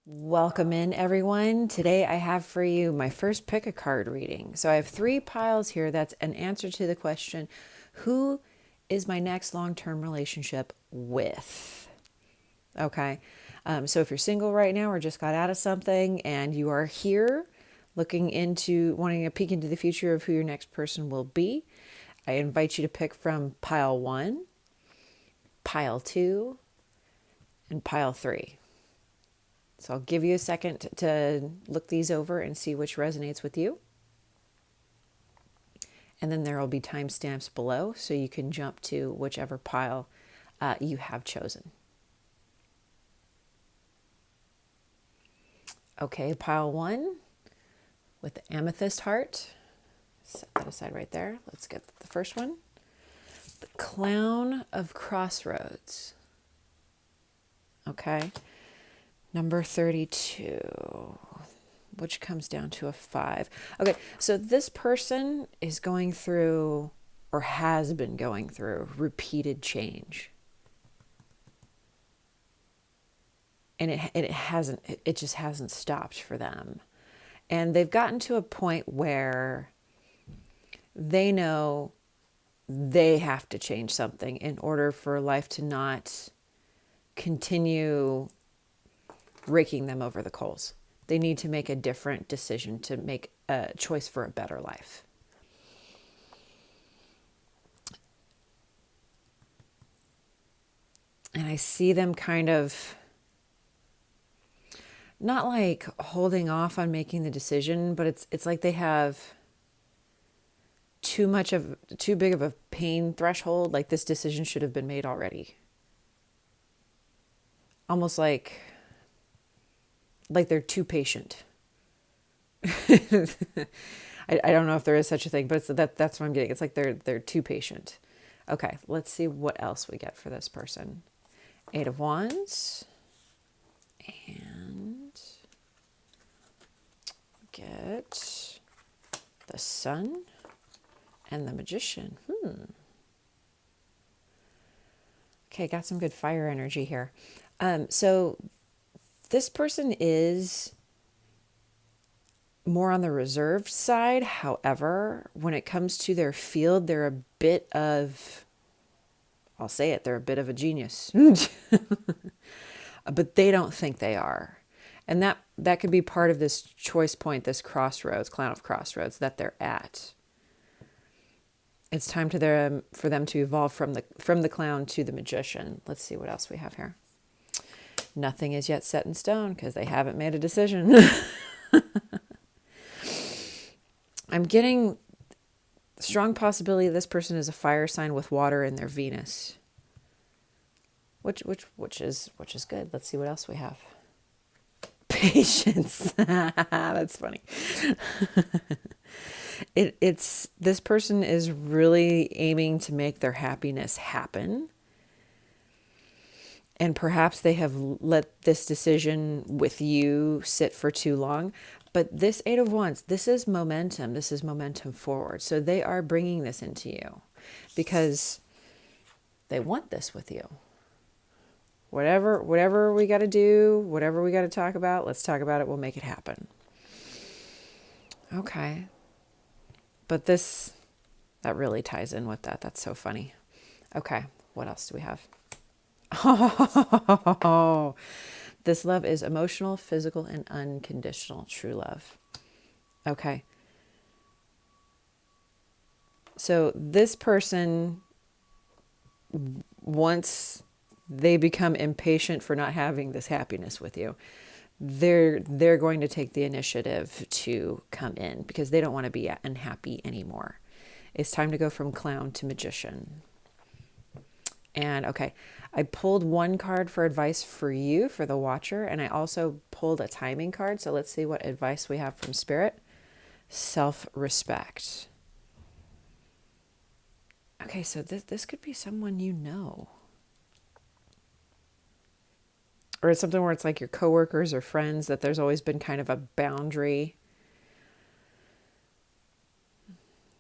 Welcome in, everyone. Today I have for you my first pick a card reading. So I have 3 piles here. That's an answer to the question, who is my next long-term relationship with? Okay. So if you're single right now or just got out of something and you are here looking into wanting a peek into the future of who your next person will be, I invite you to pick from pile 1, pile 2, and pile 3. So I'll give you a second to look these over and see which resonates with you. And then there will be timestamps below so you can jump to whichever pile you have chosen. Okay, pile 1 with the amethyst heart. Set that aside right there. Let's get the first one. The Clown of Crossroads. Okay. Number 32, which comes down to a 5. Okay, so this person is going through, or has been going through, repeated change. And it just hasn't stopped for them. And they've gotten to a point where they know they have to change something in order for life to not continue raking them over the coals. They need to make a different decision to make a choice for a better life. And I see them kind of not like holding off on making the decision, but it's like they have too big of a pain threshold, like this decision should have been made already. Almost like they're too patient. I don't know if there is such a thing, but that's what I'm getting. It's like they're too patient. Okay, let's see what else we get for this person. 8 of Wands. And get the Sun and the Magician. Okay, got some good fire energy here. So this person is more on the reserved side. However, when it comes to their field, they're a bit of, I'll say it, they're a bit of a genius. But they don't think they are. And that could be part of this choice point, this crossroads, Clown of Crossroads that they're at. It's time for them to evolve from the clown to the magician. Let's see what else we have here. Nothing is yet set in stone because they haven't made a decision. I'm getting strong possibility this person is a fire sign with water in their Venus, which is good. Let's see what else we have. Patience. That's funny. It's this person is really aiming to make their happiness happen. And perhaps they have let this decision with you sit for too long. But this 8 of Wands, this is momentum. This is momentum forward. So they are bringing this into you because they want this with you. Whatever we got to do, whatever we got to talk about, let's talk about it. We'll make it happen. Okay. But that really ties in with that. That's so funny. Okay. What else do we have? Oh, this love is emotional, physical, and unconditional true love. Okay. So this person, once they become impatient for not having this happiness with you, they're going to take the initiative to come in because they don't want to be unhappy anymore. It's time to go from clown to magician. And okay, I pulled one card for advice for you, for the watcher, and I also pulled a timing card. So let's see what advice we have from Spirit. Self-respect. Okay, so this could be someone you know. Or it's something where it's like your coworkers or friends, that there's always been kind of a boundary.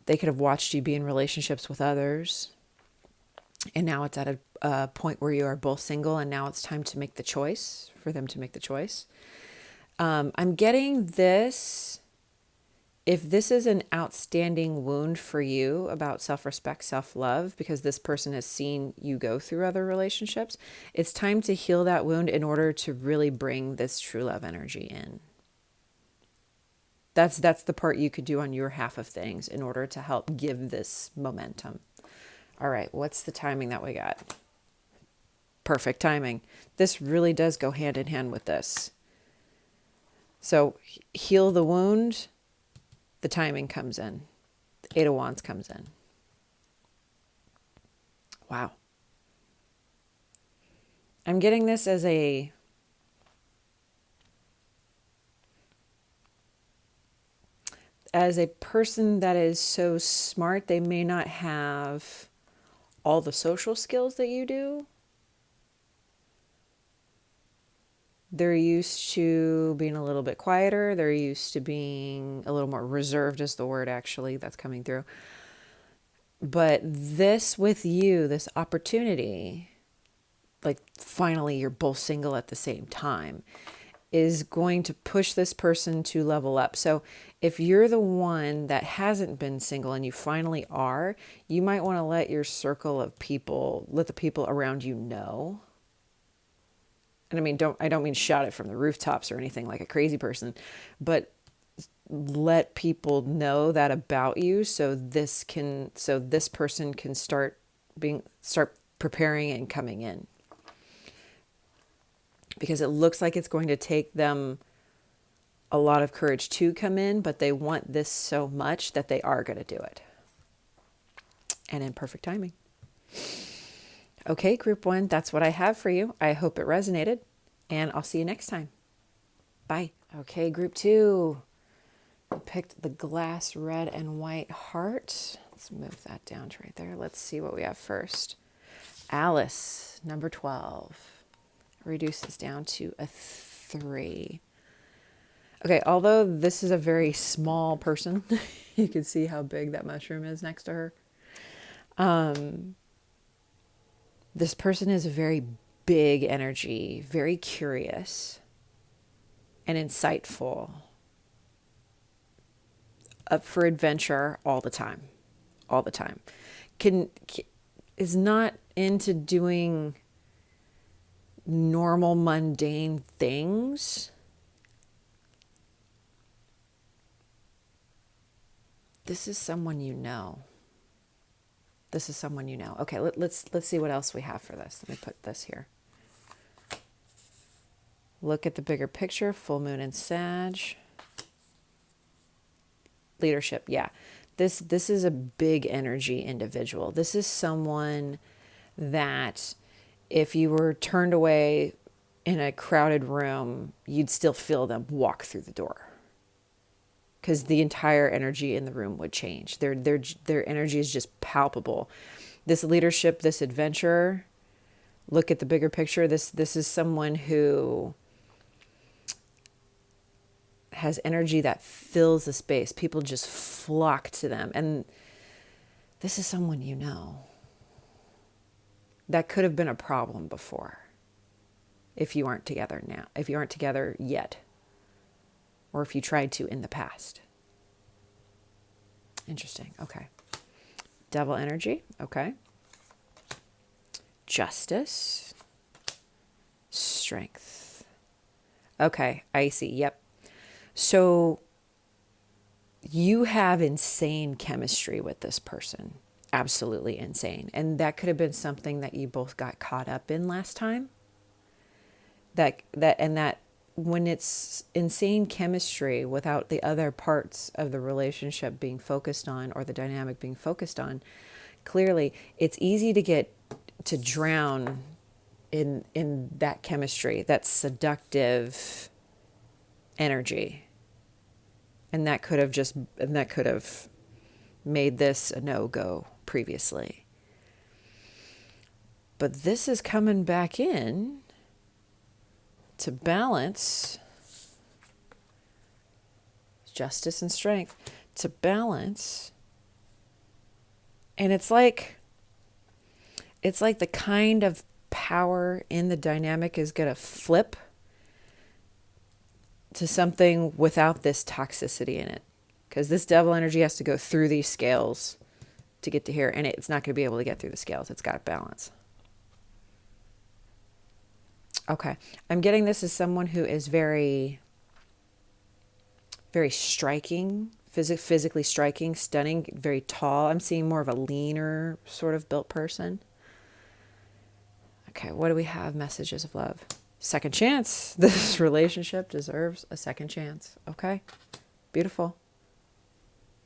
They could have watched you be in relationships with others. And now it's at a point where you are both single, and now it's time to make the choice, for them to make the choice. I'm getting this. If this is an outstanding wound for you about self-respect, self-love, because this person has seen you go through other relationships, it's time to heal that wound in order to really bring this true love energy in. That's the part you could do on your half of things in order to help give this momentum. All right, what's the timing that we got? Perfect timing. This really does go hand in hand with this. So heal the wound, the timing comes in. The Eight of Wands comes in. Wow. I'm getting this as a person that is so smart, they may not have all the social skills that you do. They're used to being a little bit quieter. They're used to being a little more reserved is the word actually that's coming through. But this with you, this opportunity, like finally you're both single at the same time, is going to push this person to level up. So if you're the one that hasn't been single and you finally are, you might want to let your circle of people, let the people around you know. And I don't mean shout it from the rooftops or anything like a crazy person, but let people know that about you so this person can start preparing and coming in. Because it looks like it's going to take them a lot of courage to come in, but they want this so much that they are going to do it. And in perfect timing. Okay, group 1, that's what I have for you. I hope it resonated, and I'll see you next time. Bye. Okay, group 2. I picked the glass red and white heart. Let's move that down to right there. Let's see what we have first. Alice, number 12. Reduces down to a 3. Okay, although this is a very small person, you can see how big that mushroom is next to her. This person is a very big energy, very curious and insightful, up for adventure all the time, is not into doing normal mundane things. This is someone you know. Okay, let's see what else we have for this. Let me put this here. Look at the bigger picture. Full moon in Sag. Leadership, yeah. This is a big energy individual. This is someone that if you were turned away in a crowded room, you'd still feel them walk through the door. Because the entire energy in the room would change. Their energy is just palpable. This leadership, this adventure, look at the bigger picture. This is someone who has energy that fills the space. People just flock to them. And this is someone you know. That could have been a problem before. If you aren't together now. If you aren't together yet. Or if you tried to in the past. Interesting. Okay. Devil energy. Okay. Justice. Strength. Okay. I see. Yep. So you have insane chemistry with this person. Absolutely insane. And that could have been something that you both got caught up in last time. That when it's insane chemistry without the other parts of the relationship being focused on or the dynamic being focused on, clearly it's easy to drown in that chemistry, that seductive energy. And that could have made this a no-go previously. But this is coming back in to balance justice and strength, to balance. And it's like the kind of power in the dynamic is going to flip to something without this toxicity in it. Because this devil energy has to go through these scales to get to here. And it's not going to be able to get through the scales. It's got to balance. Okay. I'm getting this as someone who is very, very striking, physically striking, stunning, very tall. I'm seeing more of a leaner sort of built person. Okay. What do we have? Messages of love. Second chance. This relationship deserves a second chance. Okay. Beautiful.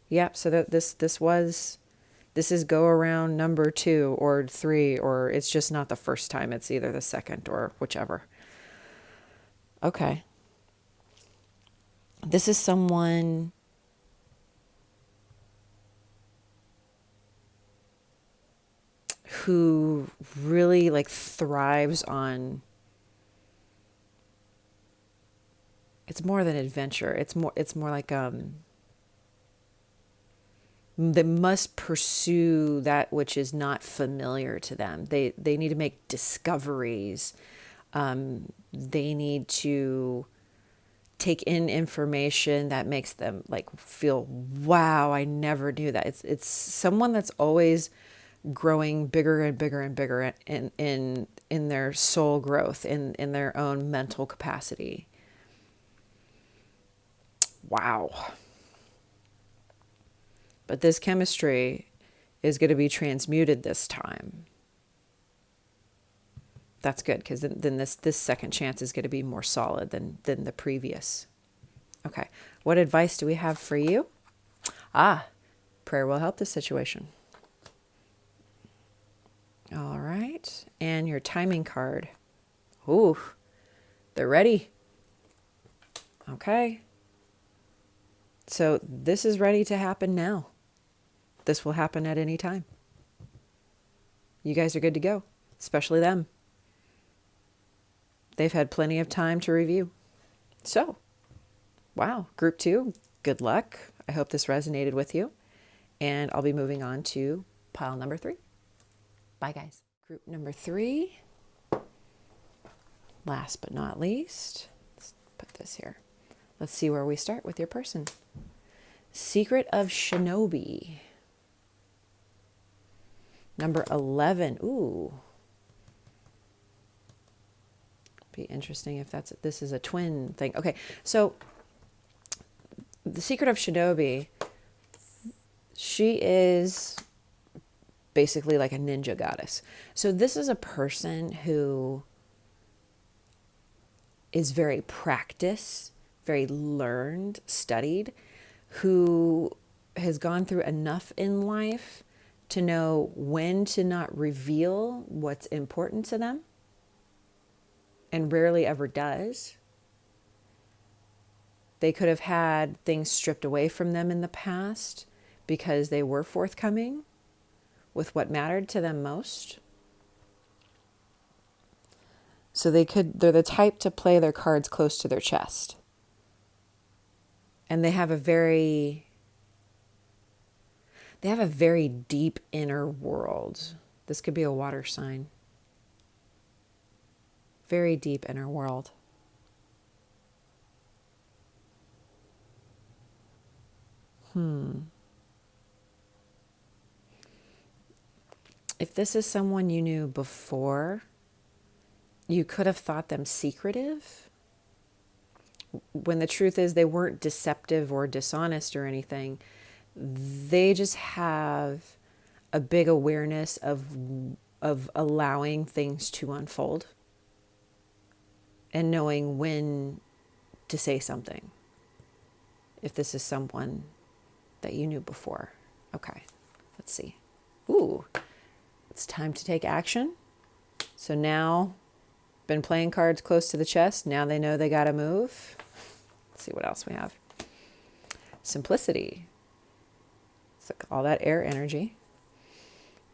Yep. So that this is go around number 2 or 3, or it's just not the first time. It's either the second or whichever. Okay. This is someone who really like thrives on, it's more than adventure. It's more like, they must pursue that which is not familiar to them. They need to make discoveries. They need to take in information that makes them like feel, wow, I never knew that. It's someone that's always growing bigger and bigger and bigger in their soul growth, in their own mental capacity. Wow. But this chemistry is going to be transmuted this time. That's good, because then this second chance is going to be more solid than the previous. Okay. What advice do we have for you? Prayer will help this situation. All right. And your timing card. Ooh, they're ready. Okay. So this is ready to happen now. This will happen at any time. You guys are good to go, especially them. They've had plenty of time to review. So, wow, group 2, good luck. I hope this resonated with you. And I'll be moving on to pile number 3. Bye, guys. Group number 3. Last but not least, let's put this here. Let's see where we start with your person. Secret of Shinobi. Number 11. Ooh. Be interesting if this is a twin thing. Okay, so the Secret of Shinobi, she is basically like a ninja goddess. So this is a person who is very practiced, very learned, studied, who has gone through enough in life to know when to not reveal what's important to them, and rarely ever does. They could have had things stripped away from them in the past because they were forthcoming with what mattered to them most. So they're the type to play their cards close to their chest. And they have a very deep inner world. This could be a water sign. Very deep inner world. If this is someone you knew before, you could have thought them secretive, when the truth is they weren't deceptive or dishonest or anything. They just have a big awareness of allowing things to unfold and knowing when to say something. If this is someone that you knew before. Okay, let's see. Ooh, it's time to take action. So now, been playing cards close to the chest. Now they know they got to move. Let's see what else we have. Simplicity. It's like all that air energy.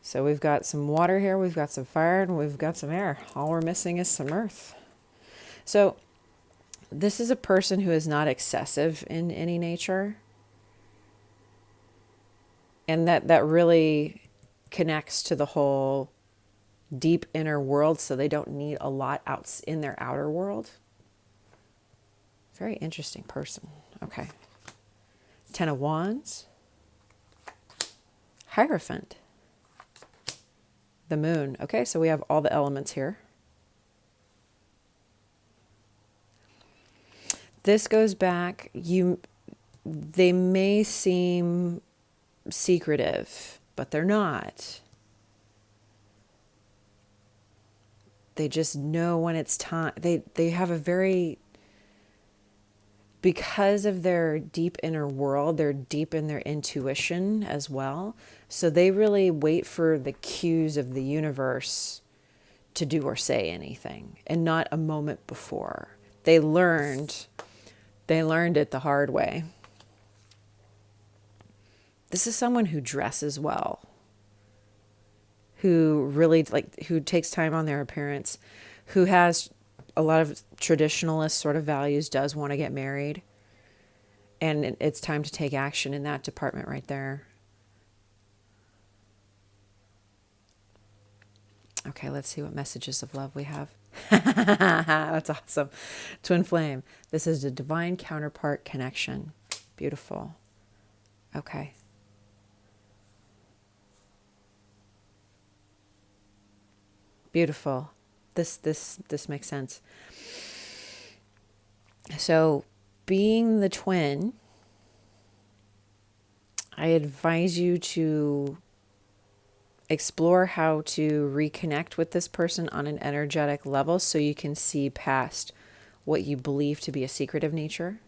So we've got some water here, we've got some fire, and we've got some air. All we're missing is some earth. So this is a person who is not excessive in any nature. And that really connects to the whole deep inner world, so they don't need a lot out in their outer world. Very interesting person. Okay. Ten of Wands. Hierophant. The Moon. Okay, so we have all the elements here. This goes back, they may seem secretive, but they're not. They just know when it's time. They have a very, because of their deep inner world, they're deep in their intuition as well. So they really wait for the cues of the universe to do or say anything, and not a moment before. They learned it the hard way. This is someone who dresses well, who really who takes time on their appearance, who has a lot of traditionalist sort of values, does want to get married. And it's time to take action in that department right there. Okay, let's see what messages of love we have. That's awesome. Twin flame. This is a divine counterpart connection. Beautiful. Okay. Beautiful. This makes sense. So, being the twin, I advise you to explore how to reconnect with this person on an energetic level so you can see past what you believe to be a secretive nature,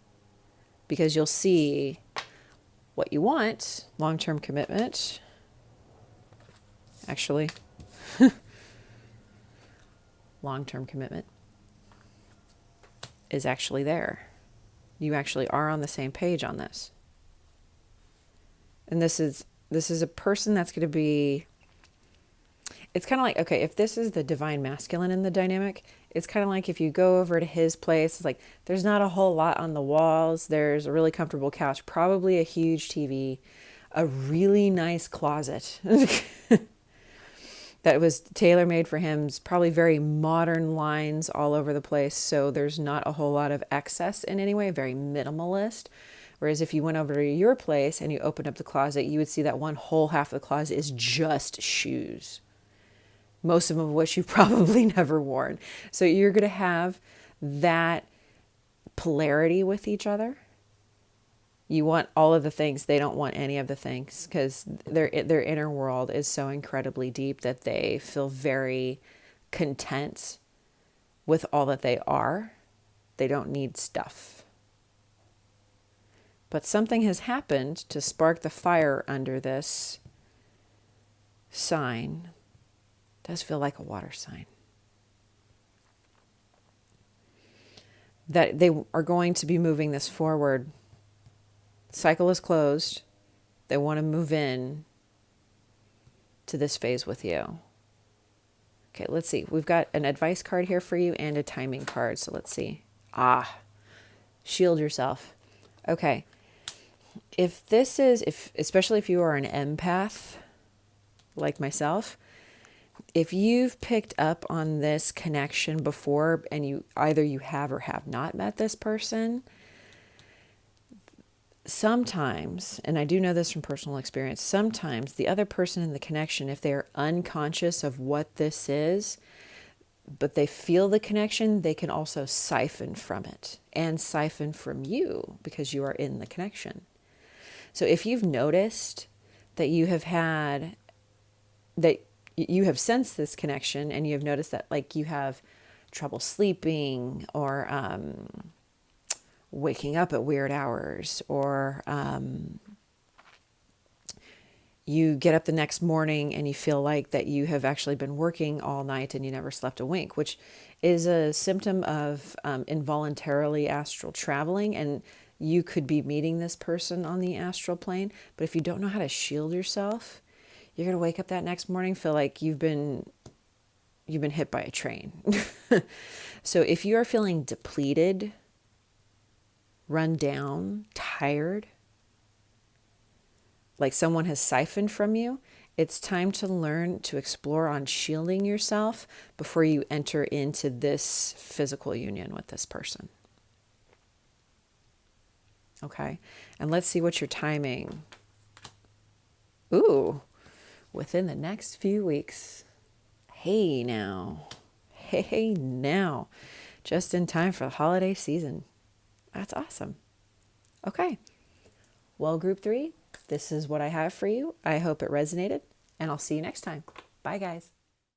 because you'll see what you want, long-term commitment. Actually, long-term commitment is actually there. You actually are on the same page on this. And this is a person that's going to be, it's kind of like, okay, if this is the divine masculine in the dynamic, it's kind of like if you go over to his place, it's like there's not a whole lot on the walls. There's a really comfortable couch, probably a huge TV, a really nice closet that was tailor-made for him. It's probably very modern lines all over the place, so there's not a whole lot of excess in any way, very minimalist. Whereas if you went over to your place and you opened up the closet, you would see that one whole half of the closet is just shoes, most of them of which you've probably never worn. So you're going to have that polarity with each other. You want all of the things. They don't want any of the things, because their inner world is so incredibly deep that they feel very content with all that they are. They don't need stuff. But something has happened to spark the fire under this sign. It does feel like a water sign. That they are going to be moving this forward. Cycle is closed. They want to move in to this phase with you. Okay, let's see. We've got an advice card here for you and a timing card. So let's see. Shield yourself. Okay. If this is, especially if you are an empath like myself, if you've picked up on this connection before and you have or have not met this person, sometimes, and I do know this from personal experience, sometimes the other person in the connection, if they are unconscious of what this is, but they feel the connection, they can also siphon from it and siphon from you because you are in the connection. So if you've noticed that you have sensed this connection, and you have noticed that like you have trouble sleeping, or waking up at weird hours, or you get up the next morning and you feel like that you have actually been working all night and you never slept a wink, which is a symptom of involuntarily astral traveling, and you could be meeting this person on the astral plane. But if you don't know how to shield yourself, you're going to wake up that next morning, feel like you've been hit by a train. So if you are feeling depleted, run down, tired, like someone has siphoned from you, it's time to learn to explore on shielding yourself before you enter into this physical union with this person. Okay. And let's see what your timing. Ooh, within the next few weeks. Hey now. Hey now. Just in time for the holiday season. That's awesome. Okay. Well, group 3, this is what I have for you. I hope it resonated, and I'll see you next time. Bye, guys.